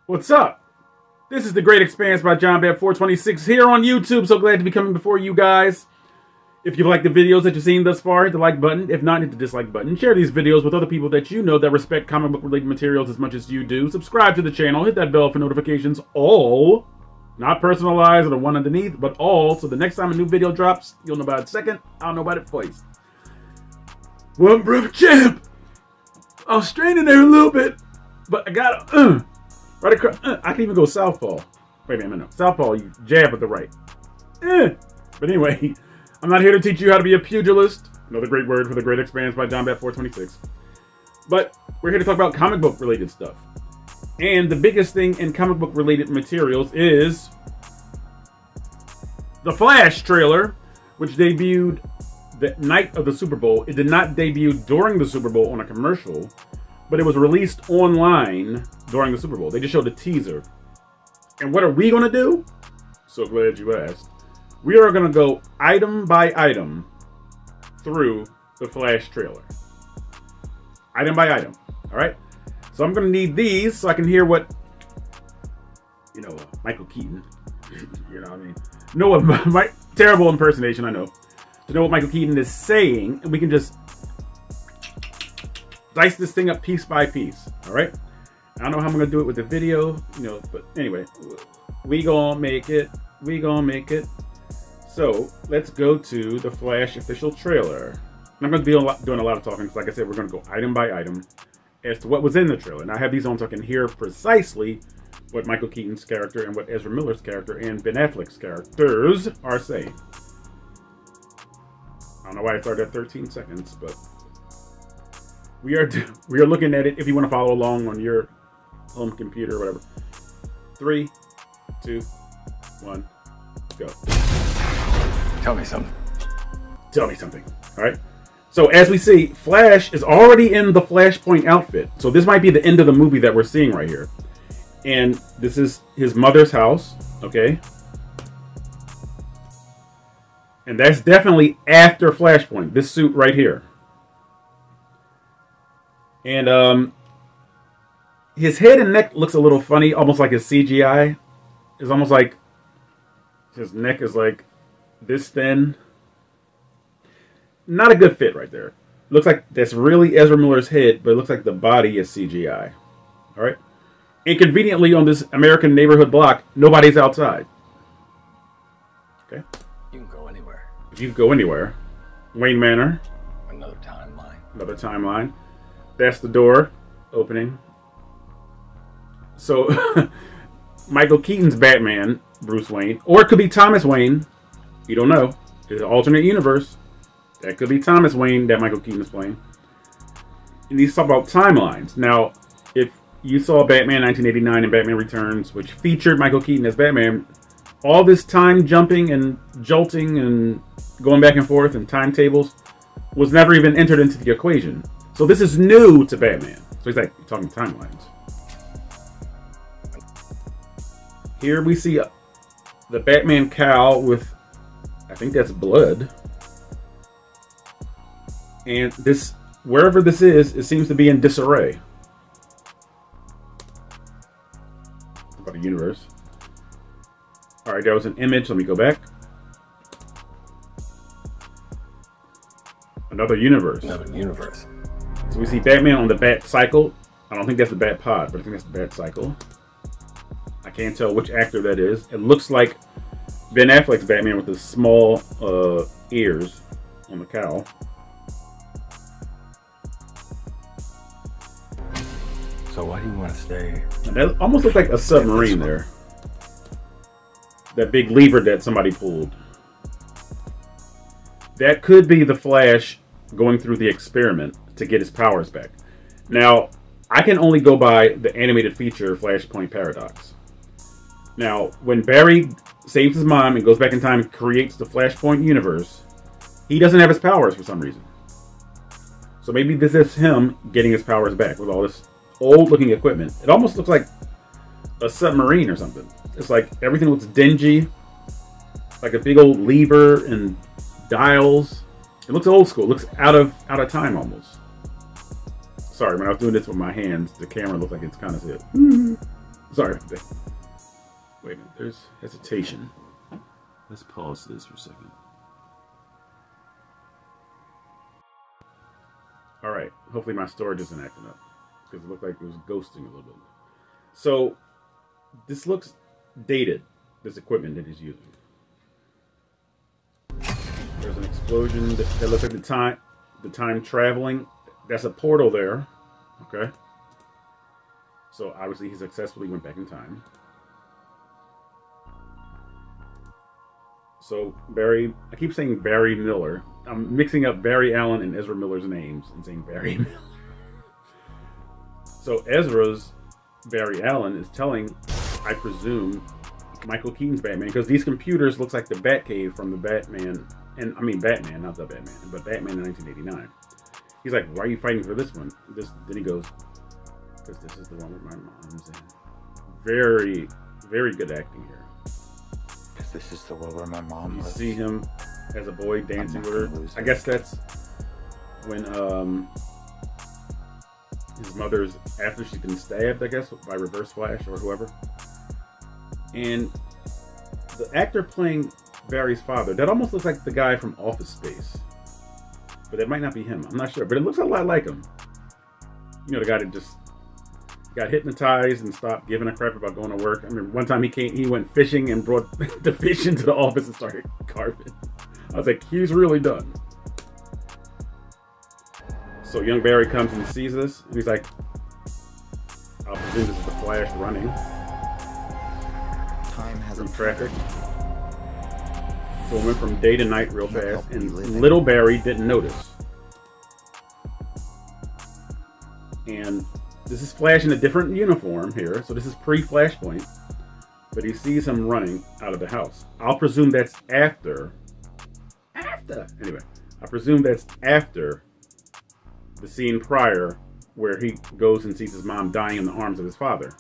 What's up? This is the Great Expanse by JohnBab426 here on YouTube. So glad to be coming before you guys. If you've liked the videos that you've seen thus far, hit the like button. If not, hit the dislike button. Share these videos with other people that you know that respect comic book related materials as much as you do. Subscribe to the channel. Hit that bell for notifications. All. Not personalized or the one underneath, but all. So the next time a new video drops, you'll know about it second. I'll know about it first. One breath champ. I was straining there a little bit, but I got right across. I can even go southpaw. Wait a minute, no. Southpaw, you jab with the right. But anyway, I'm not here to teach you how to be a pugilist. Another great word for the Great Expanse by JohnBab426. But we're here to talk about comic book related stuff. And the biggest thing in comic book related materials is the Flash trailer, which debuted the night of the Super Bowl. It did not debut during the Super Bowl on a commercial, but it was released online during the Super Bowl. They just showed a teaser. And what are we going to do? So glad you asked. We are going to go item by item through the Flash trailer. Item by item. All right? So I'm going to need these so I can hear what, Michael Keaton, you know what I mean? Know what my terrible impersonation, I know. To know what Michael Keaton is saying, and we can just dice this thing up piece by piece. All right? I don't know how I'm going to do it with the video, but anyway, we gonna make it. We gonna make it. So let's go to the Flash official trailer. And I'm going to be doing a lot of talking because, like I said, we're going to go item by item as to what was in the trailer. And I have these on so I can hear precisely what Michael Keaton's character and what Ezra Miller's character and Ben Affleck's characters are saying. I don't know why I started at 13 seconds, but we are looking at it. If you want to follow along on your home computer or whatever. 3, 2, 1, go. Tell me something. Tell me something. All right. So as we see, Flash is already in the Flashpoint outfit. So this might be the end of the movie that we're seeing right here. And this is his mother's house. Okay. And that's definitely after Flashpoint. This suit right here. And his head and neck looks a little funny, almost like his CGI. It's almost like his neck is like this thin. Not a good fit right there. Looks like that's really Ezra Miller's head, but it looks like the body is CGI. All right. Inconveniently, on this American neighborhood block, nobody's outside. Okay. You can go anywhere. You can go anywhere. Wayne Manor. Another timeline. Another timeline. That's the door opening. So, Michael Keaton's Batman, Bruce Wayne, or it could be Thomas Wayne. You don't know. It's an alternate universe. That could be Thomas Wayne that Michael Keaton is playing. And these talk about timelines. Now, if you saw Batman 1989 and Batman Returns, which featured Michael Keaton as Batman, all this time jumping and jolting and going back and forth and timetables was never even entered into the equation. So this is new to Batman. So he's like, you're talking timelines. Here we see the Batman cowl with, I think that's blood. And this, wherever this is, it seems to be in disarray. About a universe. Alright, that was an image. Let me go back. Another universe. Another universe. So we see Batman on the Bat Cycle. I don't think that's the Bat Pod, but I think that's the Bat Cycle. I can't tell which actor that is. It looks like Ben Affleck's Batman with the small ears on the cowl. So why do you want to stay? And that almost looks like a submarine there. That big lever that somebody pulled. That could be the Flash going through the experiment to get his powers back. Now, I can only go by the animated feature Flashpoint Paradox. Now, when Barry saves his mom and goes back in time and creates the Flashpoint universe, he doesn't have his powers for some reason. So maybe this is him getting his powers back with all this old-looking equipment. It almost looks like a submarine or something. It's like everything looks dingy, like a big old lever and dials. It looks old school. It looks out of time almost. Sorry, when I was doing this with my hands, the camera looked like it's kind of Sorry. Wait a minute. There's hesitation. Let's pause this for a second. Alright. Hopefully my storage isn't acting up. Because it looked like it was ghosting a little bit. So, this looks dated. This equipment that he's using. There's an explosion that looks like the time traveling. That's a portal there. Okay. So obviously he successfully went back in time. So Barry, I keep saying Barry Miller. I'm mixing up Barry Allen and Ezra Miller's names and saying Barry Miller. So Ezra's Barry Allen is telling, I presume, Michael Keaton's Batman, because these computers looks like the Batcave from the Batman, and I mean Batman, not the Batman, but Batman in 1989. He's like, why are you fighting for this one? Then he goes, because this is the one with my mom's in. Very, very good acting here. Because this is the world where my mom lives. You see him as a boy dancing with her. I guess that's when his mother's, after she's been stabbed, I guess, by Reverse Flash or whoever. And the actor playing Barry's father, that almost looks like the guy from Office Space. But that might not be him. I'm not sure. But it looks a lot like him. You know, the guy that just got hypnotized and stopped giving a crap about going to work. I mean, one time he went fishing and brought the fish into the office and started carving. I was like, he's really done. So young Barry comes and sees this, and he's like, I'll presume this is the Flash running. Time has From a traffic. So it went from day to night real fast, and little Barry didn't notice. And this is Flash in a different uniform here, so this is pre-Flashpoint. But he sees him running out of the house. I'll presume that's after. Anyway, I presume that's after the scene prior where he goes and sees his mom dying in the arms of his father.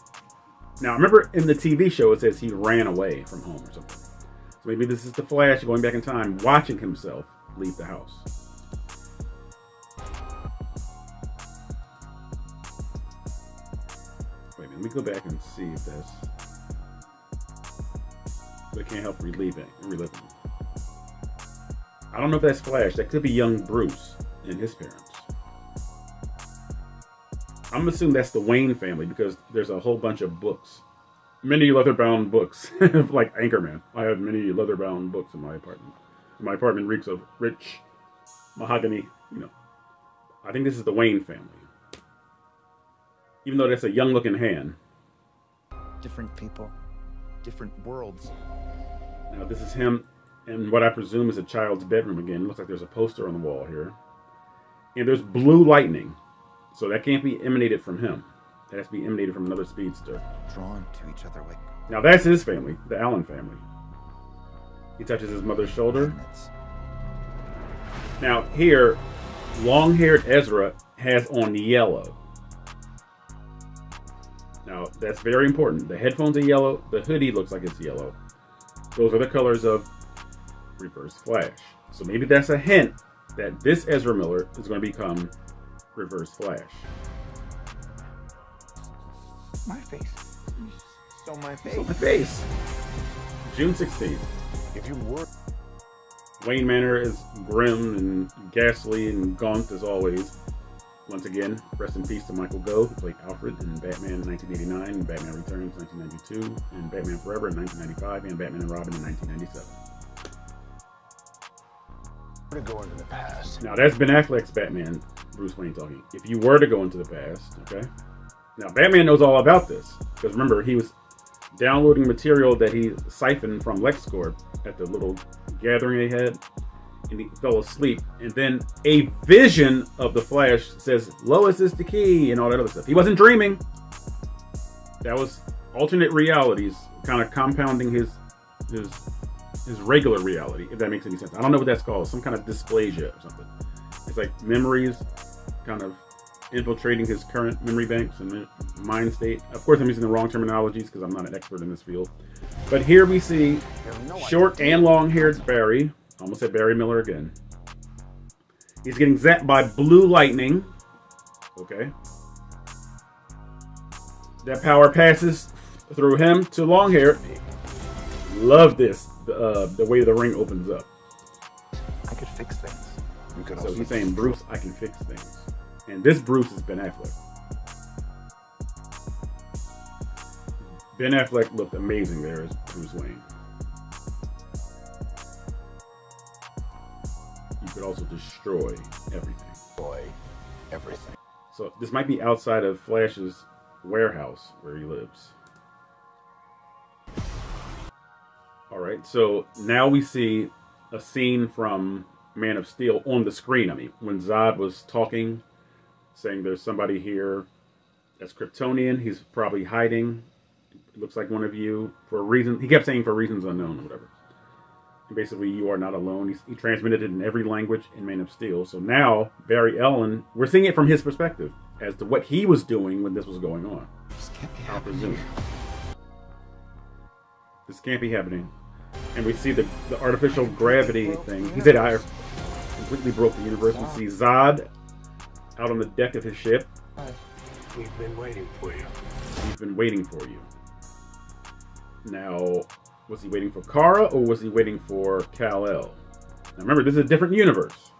Now, remember in the TV show it says he ran away from home or something. So maybe this is the Flash going back in time, watching himself leave the house. Wait a minute, let me go back and see if that's... But I can't help reliving. I don't know if that's Flash. That could be young Bruce and his parents. I'm gonna assume that's the Wayne family because there's a whole bunch of books. Many leather-bound books. Like Anchorman. I have many leather-bound books in my apartment. My apartment reeks of rich mahogany, you know. I think this is the Wayne family. Even though that's a young-looking hand. different people, different worlds. Now this is him in what I presume is a child's bedroom again. It looks like there's a poster on the wall here. And there's blue lightning. So that can't be emanated from him. That has to be emanated from another speedster. Drawn to each other like... Now that's his family, the Allen family. He touches his mother's shoulder. magnets. Now here, long-haired Ezra has on yellow. Now that's very important. The headphones are yellow. The hoodie looks like it's yellow. Those are the colors of Reverse Flash. So maybe that's a hint that this Ezra Miller is going to become Reverse Flash. My face. You stole my face. My face. June 16th. If you were... Wayne Manor is grim and ghastly and gaunt as always. Once again, rest in peace to Michael Gough, who played Alfred in Batman in 1989, and Batman Returns in 1992, and Batman Forever in 1995, and Batman and Robin in 1997. To go into the past. Now that's Ben Affleck's Batman, Bruce Wayne talking. If you were to go into the past, okay? Now Batman knows all about this, because remember, he was downloading material that he siphoned from LexCorp at the little gathering they had, and he fell asleep, and then a vision of the Flash says, Lois is the key, and all that other stuff. He wasn't dreaming. That was alternate realities, kind of compounding his regular reality, if that makes any sense. I don't know what that's called, some kind of dysplasia or something. It's like memories kind of infiltrating his current memory banks and mind state. Of course, I'm using the wrong terminologies because I'm not an expert in this field. But here we see short and long-haired Barry. Almost said Barry Miller again. He's getting zapped by blue lightning. Okay. That power passes through him to long hair. Love this, the way the ring opens up. I could fix things. So he's saying, Bruce, I can fix things. And this Bruce is Ben Affleck. Ben Affleck looked amazing there as Bruce Wayne. You could also destroy everything. Destroy everything. So this might be outside of Flash's warehouse where he lives. Alright, so now we see a scene from Man of Steel on the screen. I mean, when Zod was talking, saying there's somebody here that's Kryptonian, he's probably hiding. It looks like one of you for a reason. He kept saying for reasons unknown or whatever. And basically, you are not alone. He transmitted it in every language in Man of Steel. So now, Barry Allen, we're seeing it from his perspective as to what he was doing when this was going on. This can't be I happening. presume. This can't be happening. And we see the artificial gravity thing. He said I completely broke the universe. We see Zod out on the deck of his ship. We've been waiting for you. He's been waiting for you. Now, was he waiting for Kara or was he waiting for Kal-El? Now remember, this is a different universe.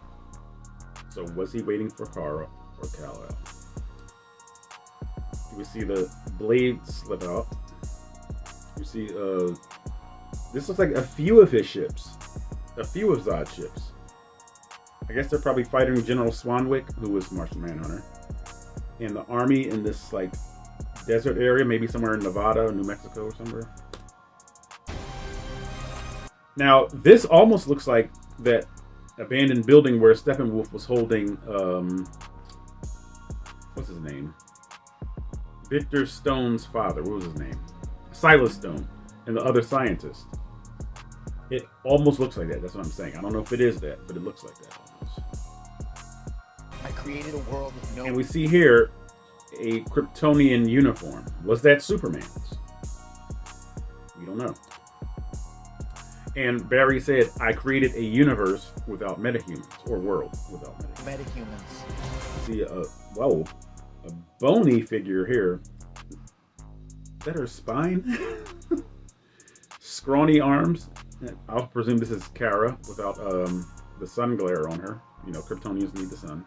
So was he waiting for Kara or Kal-El? You see the blade slip out. You see, this looks like a few of his ships. A few of Zod's ships. I guess they're probably fighting General Swanwick, who was Martian Manhunter. And the army in this, like, desert area, maybe somewhere in Nevada or New Mexico or somewhere. Now, this almost looks like that abandoned building where Steppenwolf was holding, what's his name? Victor Stone's father. What was his name? Silas Stone and the other scientist. It almost looks like that. That's what I'm saying. I don't know if it is that, but it looks like that almost. I created a world with no... And we see here a Kryptonian uniform. Was that Superman's? We don't know. And Barry said, I created a universe without metahumans, or world without metahumans. Metahumans. See, whoa, a bony figure here. Is that her spine? Scrawny arms. I'll presume this is Kara without the sun glare on her. You know, Kryptonians need the sun.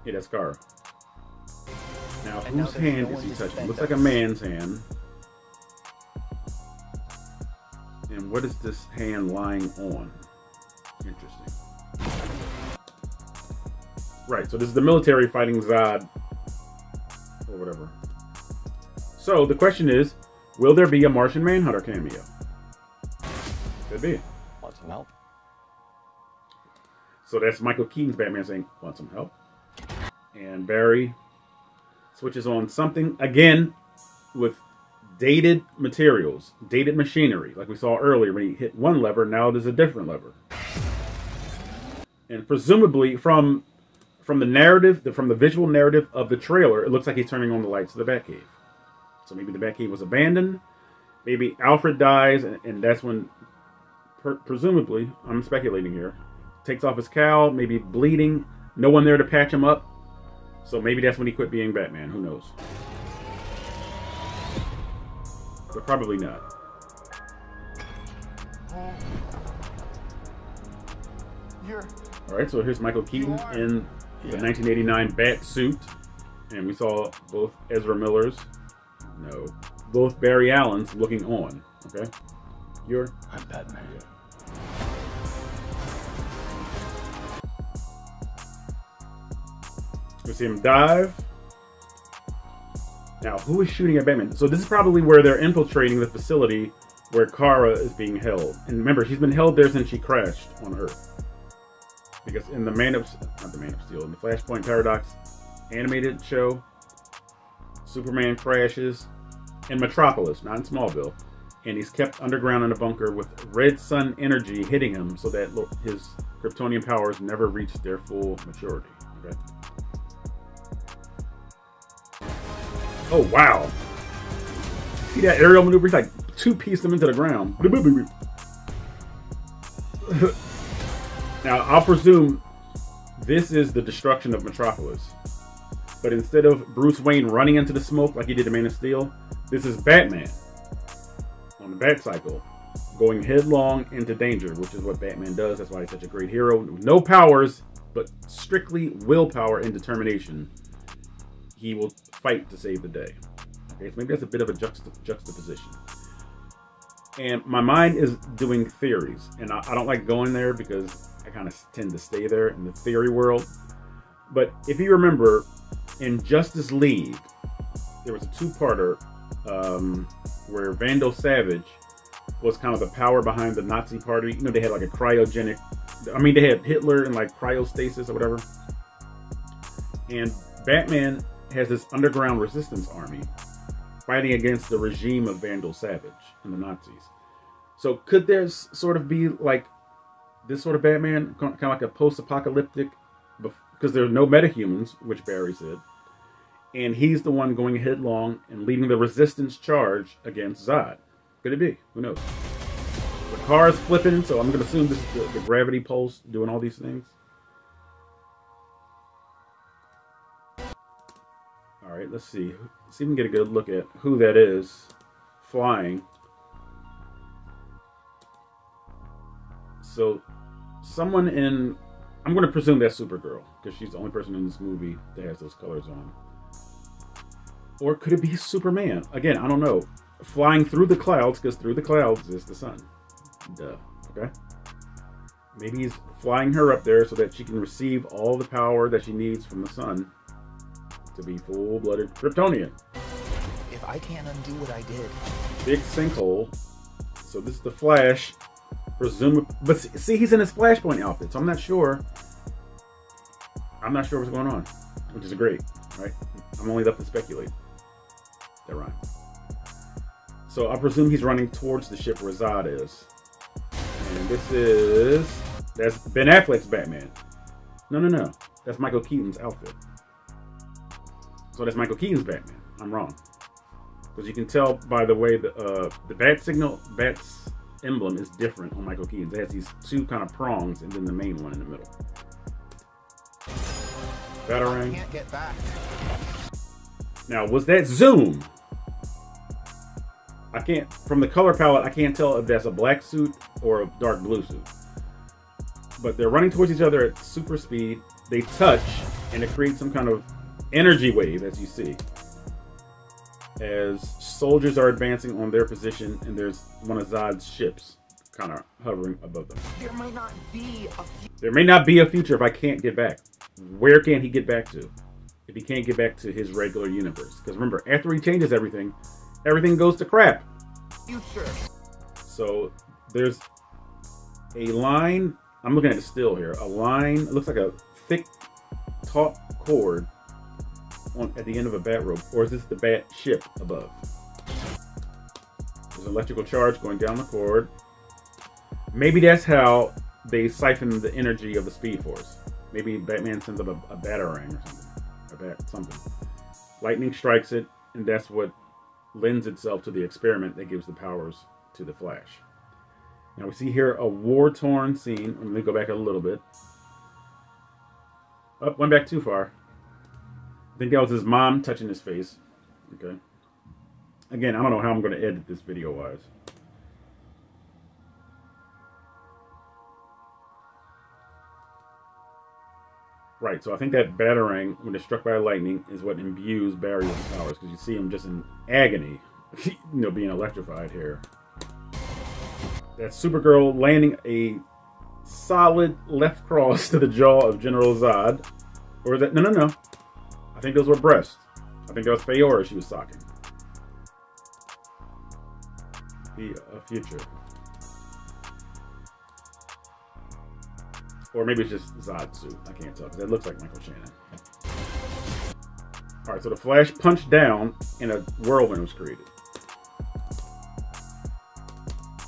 Yeah, that's Kara. Now, And whose now there's hand no is he one to touching? defend Looks like a us. man's hand. And what is this hand lying on? Interesting. Right, so this is the military fighting Zod. Or whatever. So, the question is, will there be a Martian Manhunter cameo? Could be. Want some help? So that's Michael Keaton's Batman saying, want some help? And Barry switches on something, again, with dated materials, dated machinery. Like we saw earlier when he hit one lever, now there's a different lever. And presumably from the narrative, from the visual narrative of the trailer, it looks like he's turning on the lights of the Batcave. So maybe the Batcave was abandoned. Maybe Alfred dies, and that's when, presumably, I'm speculating here, takes off his cowl, maybe bleeding, no one there to patch him up. So maybe that's when he quit being Batman. Who knows? But probably not. Alright, so here's Michael Keaton in the 1989 Bat suit. And we saw both Ezra Miller's, no, both Barry Allen's looking on. Okay? I'm Batman. We see him dive. Now, who is shooting at Batman? So this is probably where they're infiltrating the facility where Kara is being held. And remember, she's been held there since she crashed on Earth. Because in the in the Flashpoint Paradox animated show, Superman crashes in Metropolis, not in Smallville. And he's kept underground in a bunker with red sun energy hitting him so that his Kryptonian powers never reach their full maturity. Okay? Oh, wow. See that aerial maneuver? He's like two-pieced them into the ground. Now, I'll presume this is the destruction of Metropolis. But instead of Bruce Wayne running into the smoke like he did in Man of Steel, this is Batman on the Bat-Cycle going headlong into danger, which is what Batman does. That's why he's such a great hero. No powers, but strictly willpower and determination. He will fight to save the day. Okay, so maybe that's a bit of a juxtaposition. And my mind is doing theories, and I don't like going there because I kind of tend to stay there in the theory world. But if you remember, in Justice League, there was a two-parter where Vandal Savage was kind of the power behind the Nazi party. You know, they had like a cryogenic, I mean, they had Hitler in like cryostasis or whatever. And Batman has this underground resistance army fighting against the regime of Vandal Savage and the Nazis. So could there sort of be like this sort of Batman, kind of like a post-apocalyptic, because there are no metahumans, which Barry said, and he's the one going headlong and leading the resistance charge against Zod. Could it be? Who knows? The car is flipping, so I'm going to assume this is the gravity pulse doing all these things. All right, let's see. Let's see if we can get a good look at who that is flying. So, someone in... I'm going to presume that's Supergirl, because she's the only person in this movie that has those colors on. Or could it be Superman? Again, I don't know. Flying through the clouds, because through the clouds is the sun. Duh. Okay? Maybe he's flying her up there so that she can receive all the power that she needs from the sun to be full-blooded Kryptonian. If I can't undo what I did... Big sinkhole. So this is the Flash. Presumably, but see, he's in his Flashpoint outfit, so I'm not sure. I'm not sure what's going on, which is great, right? I'm only left to speculate. That rhyme. So I presume he's running towards the ship where Zod is. And that's Ben Affleck's Batman. No. That's Michael Keaton's outfit. So that's Michael Keaton's Batman. I'm wrong. Because you can tell by the way the Bat's emblem is different on Michael Keaton's. It has these two kind of prongs and then the main one in the middle. Batarang. Can't get back. Now, was that Zoom? I can't, from the color palette, I can't tell if that's a black suit or a dark blue suit. But they're running towards each other at super speed. They touch, and it creates some kind of energy wave, as you see, as soldiers are advancing on their position, and there's one of Zod's ships kind of hovering above them. There might not be a There may not be a future if I can't get back. Where can he get back to if he can't get back to his regular universe? Because remember, after he changes everything, everything goes to crap. future. So there's a line, I'm looking at it still here, a line, it looks like a thick, taut cord at the end of a bat rope, or is this the bat ship above? There's an electrical charge going down the cord. Maybe that's how they siphon the energy of the Speed Force. Maybe Batman sends up a batarang or something. Lightning strikes it, and that's what lends itself to the experiment that gives the powers to the Flash. Now we see here a war-torn scene. Let me go back a little bit. Oh, went back too far. I think that was his mom touching his face. Okay. Again, I don't know how I'm going to edit this video-wise. Right, so I think that batarang, when it's struck by lightning, is what imbues Barry with the powers, because you see him just in agony, you know, being electrified here. That's Supergirl landing a solid left cross to the jaw of General Zod. Or is that, no. I think those were breasts. I think that was Feora she was socking. Be a future. Or maybe it's just Zod's suit. I can't tell, because that looks like Michael Shannon. Alright, so the Flash punched down and a whirlwind was created.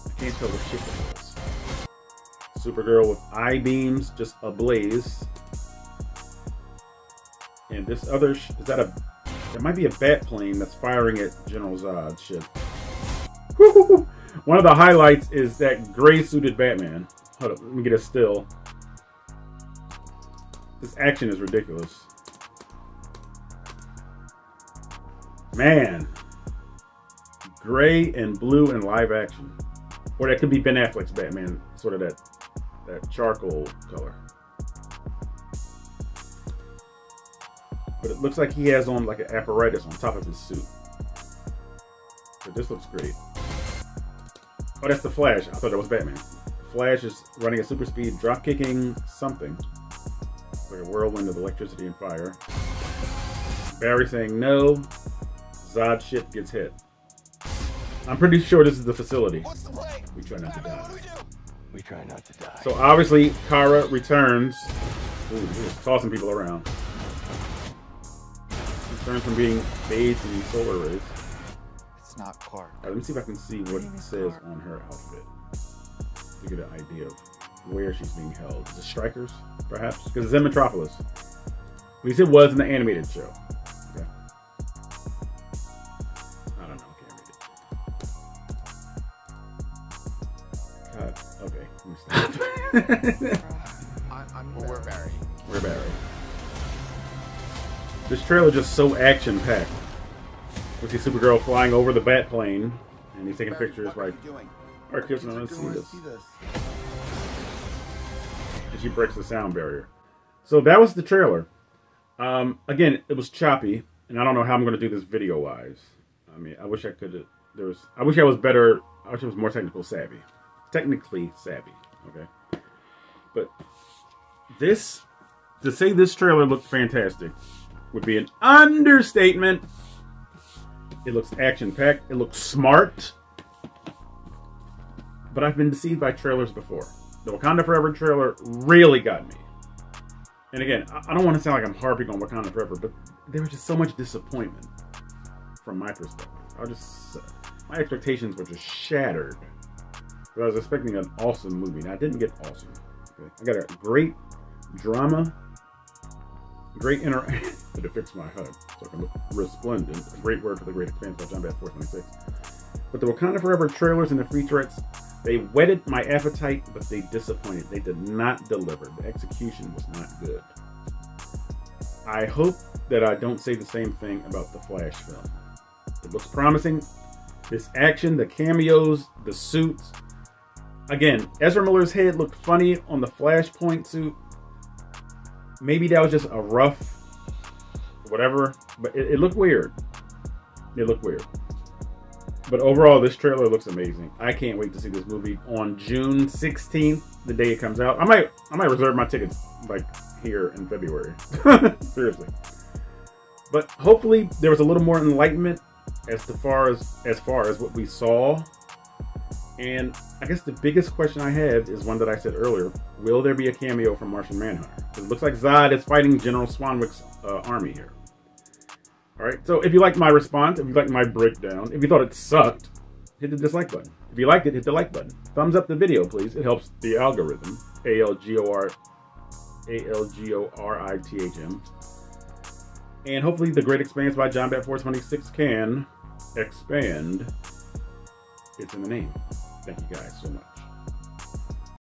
I can't tell what ship it is. Supergirl with eye beams just ablaze. And this other, is that a, there might be a bat plane that's firing at General Zod's ship. Woo-hoo-hoo. One of the highlights is that gray suited Batman. Hold up, let me get a still. This action is ridiculous. Man. Gray and blue and live action. Or that could be Ben Affleck's Batman. Sort of that charcoal color. But it looks like he has on like an apparatus on top of his suit. But this looks great. Oh, that's the Flash. I thought that was Batman. Flash is running at super speed, drop kicking something. It's like a whirlwind of electricity and fire. Barry saying no. Zod's ship gets hit. I'm pretty sure this is the facility. What's the play? We try not to die. We try not to die. So obviously, Kara returns. Ooh, he's tossing people around. Returns from being bathed in solar rays. It's not Clark. Let me see if I can see what it says on her outfit to get an idea of where she's being held. Is it Strikers, perhaps? Because it's in Metropolis. At least it was in the animated show. Okay. I don't know. I can't read it. God. Okay. Let me stop. We're Barry. We're Barry. This trailer is just so action-packed. We see Supergirl flying over the bat plane, and he's taking pictures like, our kids don't want to see this. And she breaks the sound barrier. So that was the trailer. Again, it was choppy, and I don't know how I'm going to do this video-wise. I mean, I wish I could. I wish I was better. I wish I was more technically savvy. Okay. But this, to say this trailer looked fantastic, would be an understatement. It looks action-packed. It looks smart. But I've been deceived by trailers before. The Wakanda Forever trailer really got me. And again, I don't want to sound like I'm harping on Wakanda Forever, but there was just so much disappointment from my perspective. My expectations were just shattered. But I was expecting an awesome movie, and I didn't get awesome. Okay? I got a great drama, great but it fixed my HUD, so I can look resplendent. A great word for the Great Expanse by John Bat 426. But the Wakanda Forever trailers and the featurettes, they whetted my appetite, but they disappointed. They did not deliver. The execution was not good. I hope that I don't say the same thing about the Flash film. It looks promising. This action, the cameos, the suits. Again, Ezra Miller's head looked funny on the Flashpoint suit. Maybe that was just a rough whatever, but it looked weird. It looked weird. But overall, this trailer looks amazing. I can't wait to see this movie on June 16th, the day it comes out. I might reserve my tickets like here in February. Seriously. But hopefully there was a little more enlightenment as far as what we saw. And I guess the biggest question I have is one that I said earlier. Will there be a cameo from Martian Manhunter? It looks like Zod is fighting General Swanwick's army here. Alright, so if you liked my response, if you liked my breakdown, if you thought it sucked, hit the dislike button. If you liked it, hit the like button. Thumbs up the video, please. It helps the algorithm. ALGORITHM. And hopefully the Great Expanse by John Bat 426 can expand. It's in the name. Thank you guys so much.